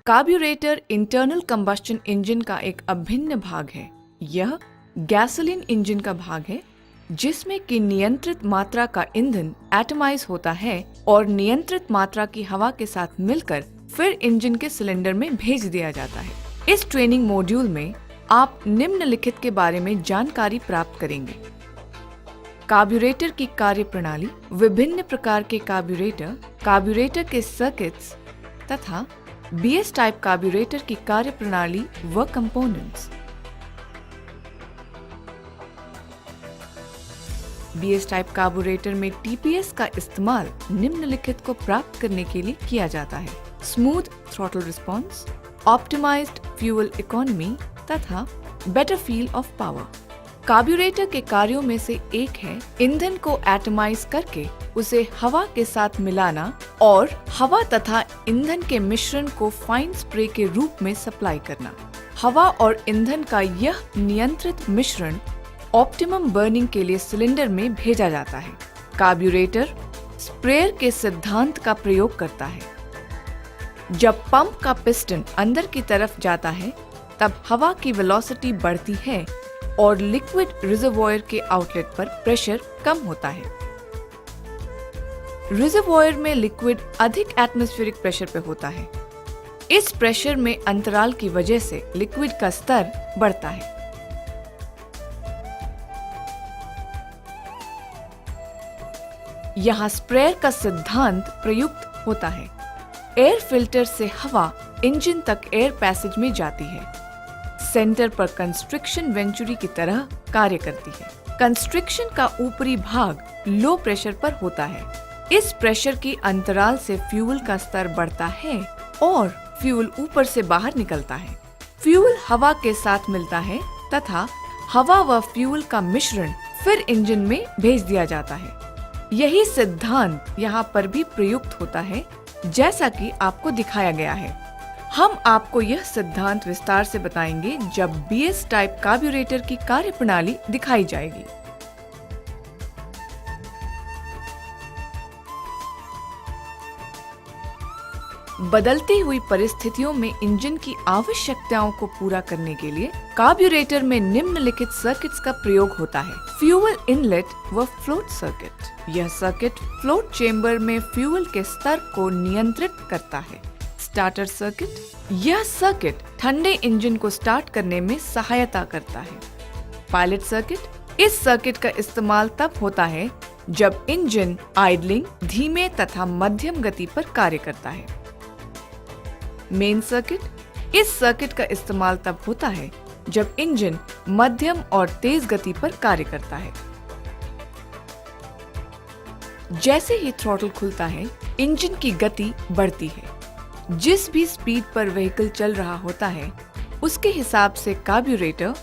Carburettor internal combustion engine का एक अभिन्न भाग है। यह गैसोलीन इंजन का भाग है जिसमें कि नियंत्रित मात्रा का ईंधन एटमाइज होता है और नियंत्रित मात्रा की हवा के साथ मिलकर फिर इंजन के सिलेंडर में भेज दिया जाता है। इस ट्रेनिंग मॉड्यूल में आप निम्नलिखित के बारे में जानकारी प्राप्त करेंगे। कार्ब्यूरेटर की कार्यप्रणाली, विभिन्न प्रकार के कार्ब्यूरेटर, कार्ब्यूरेटर के सर्किट्स तथा बीएस टाइप कार्ब्यूरेटर की कार्यप्रणाली व कंपोनेंट्स। बीएस टाइप कार्ब्यूरेटर में टीपीएस का इस्तेमाल निम्नलिखित को प्राप्त करने के लिए किया जाता है: smooth throttle response, optimised fuel economy तथा better feel of power. Carburettor के कार्यों में से एक है ईंधन को एटमाइज करके उसे हवा के साथ मिलाना और हवा तथा ईंधन के मिश्रण को फाइन स्प्रे के रूप में सप्लाई करना। हवा और ईंधन का यह नियंत्रित मिश्रण ऑप्टिमम बर्निंग के लिए सिलेंडर में भेजा जाता है। कार्ब्यूरेटर स्प्रेयर के सिद्धांत का प्रयोग करता है। जब पंप का पिस्टन अंदर की तरफ जाता है तब हवा की वेलोसिटी बढ़ती है और लिक्विड रिजर्वॉयर के आउटलेट पर प्रेशर कम होता है। रिजर्वॉयर में लिक्विड अधिक एटमॉस्फेरिक प्रेशर पे होता है। इस प्रेशर में अंतराल की वजह से लिक्विड का स्तर बढ़ता है। यहाँ स्प्रेयर का सिद्धांत प्रयुक्त होता है। एयर फिल्टर से हवा इंजन तक एयर पैसेज में जाती है। सेंटर पर कंस्ट्रिक्शन वेंचुरी की तरह कार्य करती है। कंस्ट्रिक्शन का ऊपरी भाग लो प्रेशर पर होता है। इस प्रेशर की अंतराल से फ्यूल का स्तर बढ़ता है और फ्यूल ऊपर से बाहर निकलता है। फ्यूल हवा के साथ मिलता है तथा हवा व फ्यूल का मिश्रण फिर इंजन में भेज दिया जाता है। यही सिद्धांत यहाँ पर भी प्रयुक्त होता है जैसा कि आपको दिखाया गया है। हम आपको यह सिद्धांत विस्तार से बताएंगे जब बीएस टाइप कार्ब्यूरेटर की कार्यप्रणाली दिखाई जाएगी। बदलती हुई परिस्थितियों में इंजन की आवश्यकताओं को पूरा करने के लिए कार्ब्यूरेटर में निम्नलिखित सर्किट्स का प्रयोग होता है: फ्यूल इनलेट व फ्लोट सर्किट। यह सर्किट फ्लोट चेंबर में फ्यूल के स्तर को नियंत्रित करता है। स्टार्टर सर्किट, यह सर्किट ठंडे इंजन को स्टार्ट करने में सहायता करता है। पायलट सर्किट, इस सर्किट का इस्तेमाल तब होता है जब इंजन आइडलिंग, धीमे तथा मध्यम गति पर कार्य करता है। मेन सर्किट, इस सर्किट का इस्तेमाल तब होता है जब इंजन मध्यम और तेज गति पर कार्य करता है। जैसे ही थ्रॉटल खुलता है, इंजन की गति बढ़ती है। जिस भी स्पीड पर व्हीकल चल रहा होता है उसके हिसाब से कार्ब्यूरेटर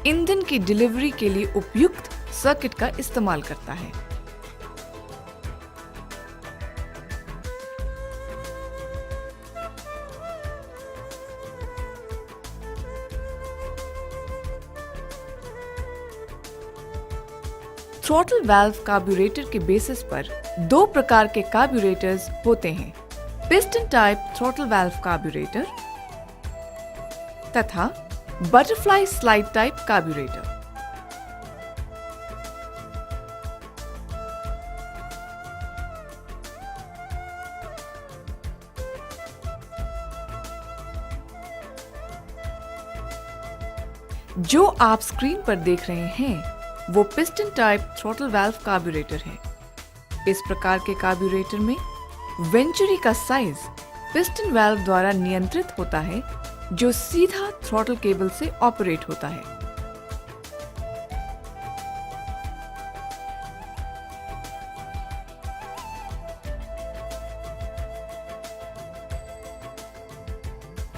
ईंधन की डिलीवरी के लिए उपयुक्त सर्किट का इस्तेमाल करता है। थ्रॉटल वाल्व कार्ब्यूरेटर के बेसिस पर दो प्रकार के कार्ब्यूरेटर्स होते हैं: piston type throttle valve carburettor तथा बटरफ्लाई स्लाइड टाइप कार्ब्यूरेटर। जो आप स्क्रीन पर देख रहे हैं वो piston type throttle valve carburettor है। इस प्रकार के कार्ब्यूरेटर में वेंचुरी का साइज पिस्टन वाल्व द्वारा नियंत्रित होता है जो सीधा थ्रॉटल केबल से ऑपरेट होता है।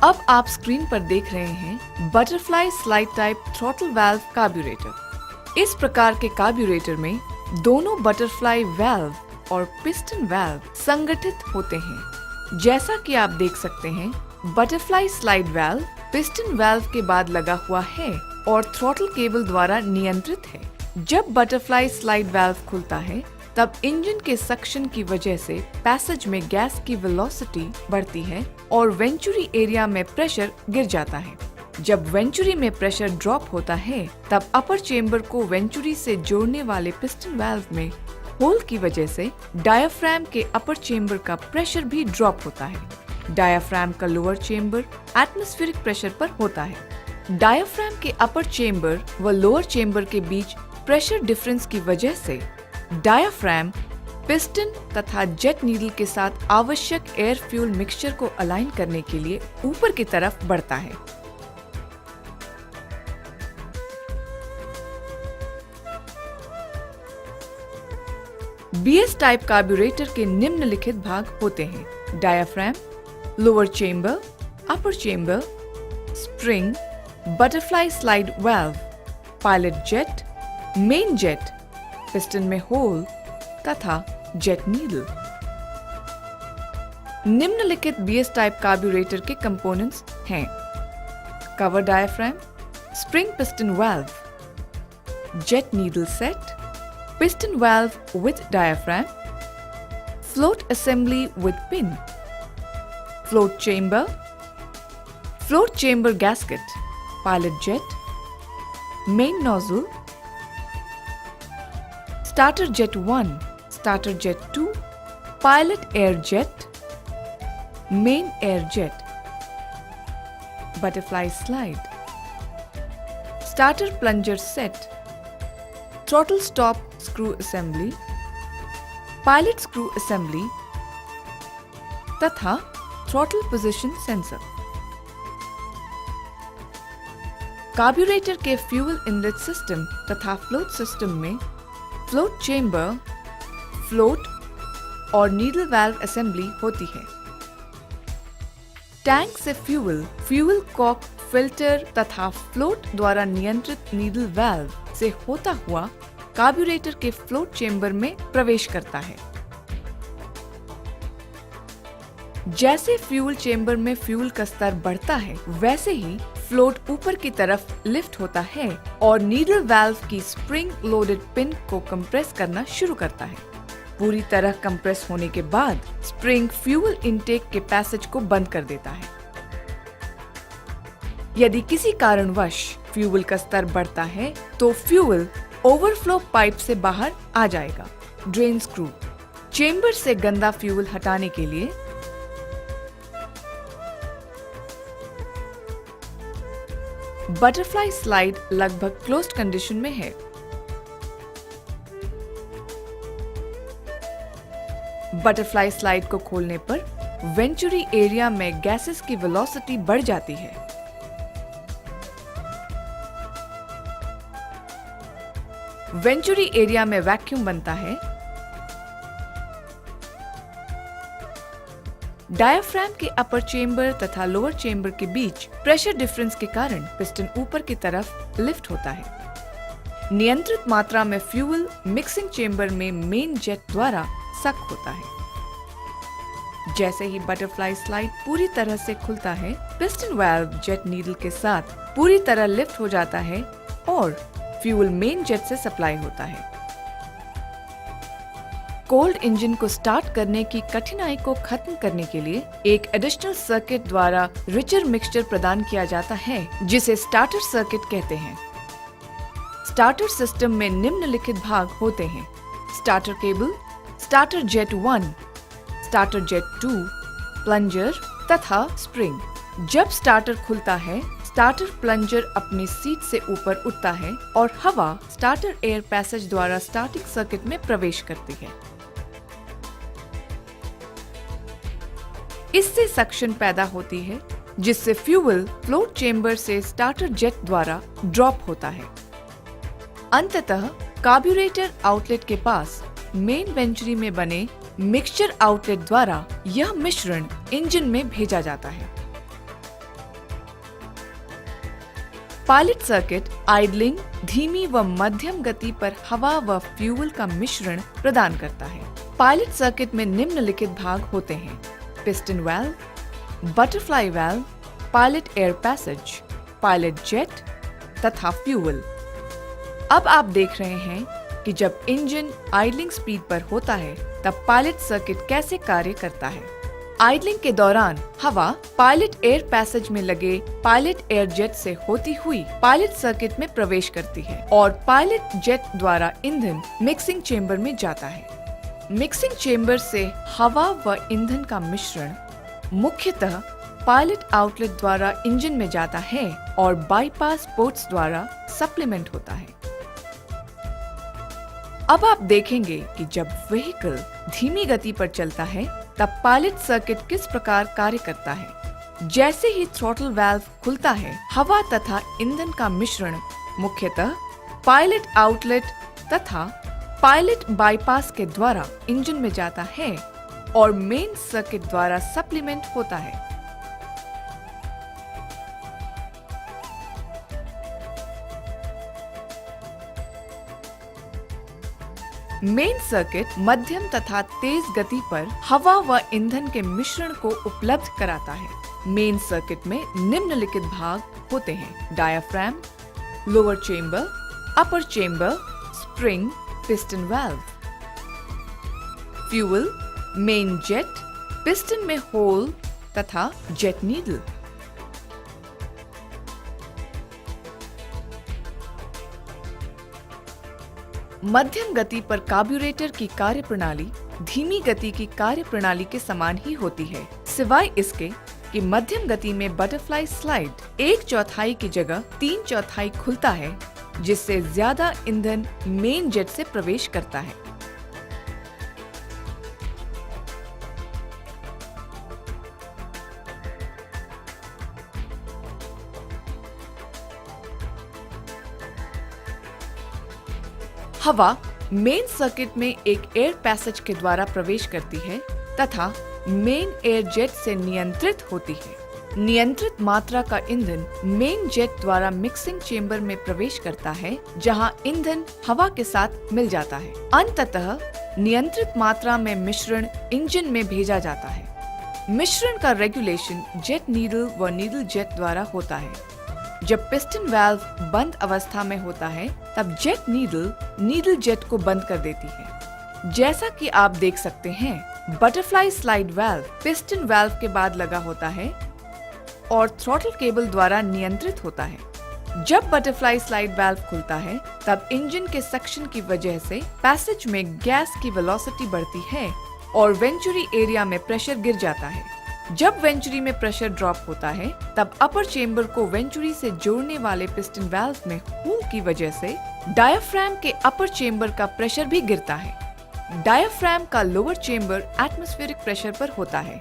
अब आप स्क्रीन पर देख रहे हैं butterfly slide type throttle valve carburettor. इस प्रकार के कार्ब्यूरेटर में दोनों बटरफ्लाई वाल्व और पिस्टन वाल्व संगठित होते हैं। जैसा कि आप देख सकते हैं, butterfly slide valve piston valve के बाद लगा हुआ है और थ्रॉटल केबल द्वारा नियंत्रित है। जब बटरफ्लाई स्लाइड वाल्व खुलता है तब इंजन के सक्शन की वजह से पैसेज में गैस की वेलोसिटी बढ़ती है और वेंचुरी एरिया में प्रेशर गिर जाता है। जब वेंचुरी में प्रेशर ड्रॉप होता है तब अपर चेम्बर को वेंचुरी से जोड़ने वाले पिस्टन वाल्व में होल की वजह से डायाफ्राम के अपर चेम्बर का प्रेशर भी ड्रॉप होता है। डायाफ्राम का लोअर चेम्बर एटमॉस्फेरिक प्रेशर पर होता है। डायाफ्राम के अपर चेम्बर व लोअर चेम्बर के बीच प्रेशर डिफरेंस की वजह से डायाफ्राम पिस्टन तथा जेट नीडल के साथ आवश्यक एयर फ्यूल मिक्सचर को अलाइन करने के लिए ऊपर की तरफ बढ़ता है। BS टाइप कार्ब्यूरेटर के निम्नलिखित भाग होते हैं: diaphragm, lower chamber, upper chamber, spring, butterfly slide valve, pilot jet, main jet, piston में होल तथा जेट नीडल। निम्नलिखित BS टाइप कार्ब्यूरेटर के कंपोनेंट्स हैं: cover diaphragm, spring piston valve, jet needle set, piston valve with diaphragm, float assembly with pin, float chamber gasket, pilot jet, main nozzle, starter jet 1, starter jet 2, pilot air jet, main air jet, butterfly slide, starter plunger set, throttle stop screw assembly, pilot screw assembly तथा throttle position sensor। Carburettor के fuel inlet system तथा float system में float chamber, float और needle valve assembly होती है। Tank से fuel Kock, filter तथा float द्वारा नियंत्रित नीडल वाल्व से होता हुआ कार्ब्यूरेटर के फ्लोट चेम्बर में प्रवेश करता है। जैसे फ्यूल चेम्बर में फ्यूल का स्तर बढ़ता है वैसे ही फ्लोट ऊपर की तरफ लिफ्ट होता है और नीडल वाल्व की स्प्रिंग लोडेड पिन को कंप्रेस करना शुरू करता है। पूरी तरह कंप्रेस होने के बाद स्प्रिंग फ्यूल इनटेक के पैसेज को बंद कर देता है। यदि किसी कारणवश फ्यूल का स्तर बढ़ता है तो फ्यूल ओवरफ्लो पाइप से बाहर आ जाएगा। ड्रेन स्क्रू, चेम्बर से गंदा फ्यूल हटाने के लिए बटरफ्लाई स्लाइड लगभग क्लोज्ड कंडीशन में है। बटरफ्लाई स्लाइड को खोलने पर वेंचुरी एरिया में गैसेस की वेलोसिटी बढ़ जाती है। वेंचुरी एरिया में वैक्यूम बनता है। डायाफ्राम के अपर चेम्बर तथा लोअर चेम्बर के बीच प्रेशर डिफरेंस के कारण पिस्टन ऊपर की तरफ लिफ्ट होता है। नियंत्रित मात्रा में फ्यूल मिक्सिंग चेम्बर में मेन जेट द्वारा सक होता है। जैसे ही बटरफ्लाई स्लाइड पूरी तरह से खुलता है, पिस्टन वाल्व जेट नीडल के साथ पूरी तरह लिफ्ट हो जाता है और फ्यूल मेन जेट से सप्लाई होता है। कोल्ड इंजन को स्टार्ट करने की कठिनाई को खत्म करने के लिए एक एडिशनल सर्किट द्वारा रिचर मिक्सचर प्रदान किया जाता है जिसे स्टार्टर सर्किट कहते हैं। स्टार्टर सिस्टम में निम्नलिखित भाग होते हैं: starter cable, starter jet 1, starter jet 2, plunger तथा स्प्रिंग। जब स्टार्टर खुलता है, स्टार्टर प्लंजर अपनी सीट से ऊपर उठता है और हवा स्टार्टर एयर पैसेज द्वारा स्टार्टिंग सर्किट में प्रवेश करती है। इससे सक्शन पैदा होती है जिससे फ्यूल फ्लोट चेम्बर से स्टार्टर जेट द्वारा ड्रॉप होता है। अंततः कार्ब्यूरेटर आउटलेट के पास मेन वेंचुरी में बने मिक्सचर आउटलेट द्वारा यह मिश्रण इंजन में भेजा जाता है। पायलट सर्किट आइडलिंग, धीमी व मध्यम गति पर हवा व फ्यूल का मिश्रण प्रदान करता है। पायलट सर्किट में निम्नलिखित भाग होते हैं: piston valve, butterfly valve, pilot air passage, pilot jet तथा फ्यूल। अब आप देख रहे हैं कि जब इंजन आइडलिंग स्पीड पर होता है तब पायलट सर्किट कैसे कार्य करता है। आइडलिंग के दौरान हवा पायलट एयर पैसेज में लगे पायलट एयर जेट से होती हुई पायलट सर्किट में प्रवेश करती है और पायलट जेट द्वारा ईंधन मिक्सिंग चेंबर में जाता है। मिक्सिंग चेंबर से हवा व ईंधन का मिश्रण मुख्यतः पायलट आउटलेट द्वारा इंजन में जाता है और बाईपास पोर्ट्स द्वारा सप्लीमेंट होता है। अब आप देखेंगे कि जब व्हीकल धीमी गति पर चलता है तब पायलट सर्किट किस प्रकार कार्य करता है। जैसे ही थ्रॉटल वाल्व खुलता है, हवा तथा ईंधन का मिश्रण मुख्यतः पायलट आउटलेट तथा पायलट बाईपास के द्वारा इंजन में जाता है और मेन सर्किट द्वारा सप्लीमेंट होता है। मेन सर्किट मध्यम तथा तेज गति पर हवा व ईंधन के मिश्रण को उपलब्ध कराता है। मेन सर्किट में निम्नलिखित भाग होते हैं: diaphragm, lower chamber, upper chamber, spring, piston valve. Fuel, main jet, piston में होल तथा जेट नीडल। मध्यम गति पर कार्ब्यूरेटर की कार्यप्रणाली धीमी गति की कार्यप्रणाली के समान ही होती है, सिवाय इसके कि मध्यम गति में बटरफ्लाई स्लाइड 1/4 की जगह 3/4 खुलता है, जिससे ज्यादा ईंधन मेन जेट से प्रवेश करता है। हवा मेन सर्किट में एक एयर पैसेज के द्वारा प्रवेश करती है तथा मेन एयर जेट से नियंत्रित होती है। नियंत्रित मात्रा का ईंधन मेन जेट द्वारा मिक्सिंग चेंबर में प्रवेश करता है, जहां ईंधन हवा के साथ मिल जाता है। अंततः नियंत्रित मात्रा में मिश्रण इंजन में भेजा जाता है। मिश्रण का रेगुलेशन जेट नीडल व नीडल जेट द्वारा होता है। जब पिस्टन वाल्व बंद अवस्था में होता है तब जेट नीडल जेट को बंद कर देती है। जैसा कि आप देख सकते हैं, butterfly slide valve piston valve के बाद लगा होता है और थ्रॉटल केबल द्वारा नियंत्रित होता है। जब बटरफ्लाई स्लाइड वाल्व खुलता है तब इंजन के सक्शन की वजह से पैसेज में गैस की वेलोसिटी बढ़ती है और वेंचुरी एरिया में प्रेशर गिर जाता है। जब वेंचुरी में प्रेशर ड्रॉप होता है तब अपर चेंबर को वेंचुरी से जोड़ने वाले पिस्टन वाल्व में होल की वजह से डायाफ्राम के अपर चेंबर का प्रेशर भी गिरता है। डायाफ्राम का लोअर चेंबर एटमॉस्फेरिक प्रेशर पर होता है।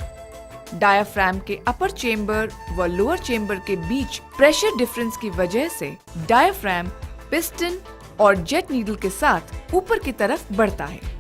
डायाफ्राम के अपर चेंबर व लोअर चेंबर के बीच प्रेशर डिफरेंस की वजह से डायाफ्राम पिस्टन और जेट नीडल के साथ ऊपर की तरफ बढ़ता है।